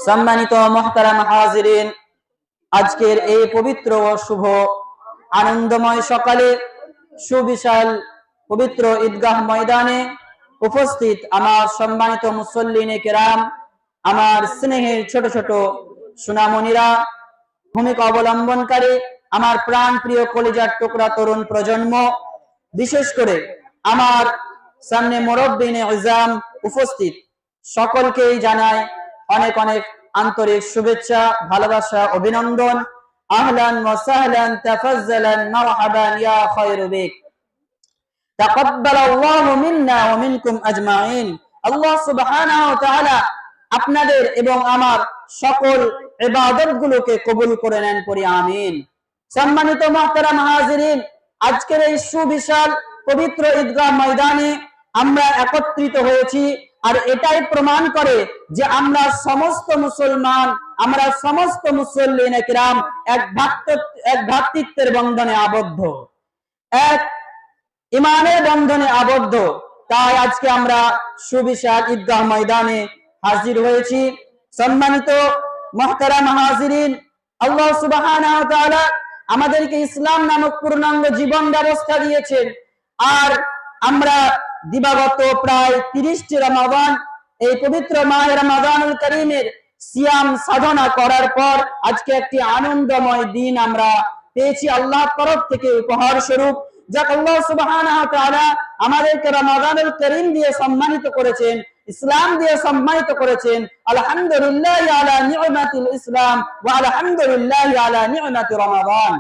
সম্মানিত মুহতারাম হাজিরিন, আজকের এই পবিত্র ও শুভ আনন্দময় সকালে সুবিশাল পবিত্র ঈদগাহ ময়দানে উপস্থিত আমার সম্মানিত মুসল্লিনে কেরাম, আমার স্নেহের ছোট ছোট সুনামণিরা, ভূমিকা অবলম্বনকারী আমার প্রাণ প্রিয় কলিজার টুকরা তরুণ প্রজন্ম, বিশেষ করে আমার সামনে মুরব্বিনে ইজাম উপস্থিত সকলকেই জানাই অনেক অনেক আন্তরিক শুভেচ্ছা, ভালোবাসা, অভিনন্দন। আহলান ওয়া সাহলান, তাফাজ্জালান, মারহাবান ইয়া খায়রু বিক। তাকাব্বালাল্লাহু মিন্না ওয়া মিনকুম আজমাইন। আল্লাহ সুবহানাহু ওয়া তাআলা আপনাদের এবং আমার সকল ইবাদতগুলোকে কবুল করে নেন, পড়ি আমিন। সম্মানিত মুহতারাম হাজিরিন, আজকের এই সুবিশাল পবিত্র ঈদগাহ ময়দানে আমরা একত্রিত হয়েছি, আর এটাই প্রমাণ করে যে আমরা সমস্ত মুসলমান, আমরা সমস্ত মুসল্লিনে কিরাম এক ভ্রাতৃত্বের বন্ধনে আবদ্ধ, এক ইমানের বন্ধনে আবদ্ধ। তাই আজকে আমরা সুবিশাল ঈদগাহ ময়দানে হাজির হয়েছি। সম্মানিত মুহতারাম হাজিরিন, আল্লাহ সুবহানাহু ওয়া তাআলা আমাদেরকে ইসলাম নামক পূর্ণাঙ্গ জীবন ব্যবস্থা দিয়েছেন, আর আমরা দিবাগত প্রায় 30টি রমাদান, এই পবিত্র মাহে রমাদানুল কারীমের সিয়াম সাধনা করার পর আজকে একটি আনন্দময় দিন আমরা পেয়েছি আল্লাহর তরফ থেকে উপহার স্বরূপ। যাক, আল্লাহ সুবহানাহু ওয়া তাআলা আমাদেরকে রমাদানুল কারীম দিয়ে সম্মানিত করেছেন, ইসলাম দিয়ে সম্মানিত করেছেন। আলহামদুলিল্লাহ আলা নি'মাতিল ইসলাম ওয়া আলহামদুলিল্লাহ আলা নি'মাতি রমাদান।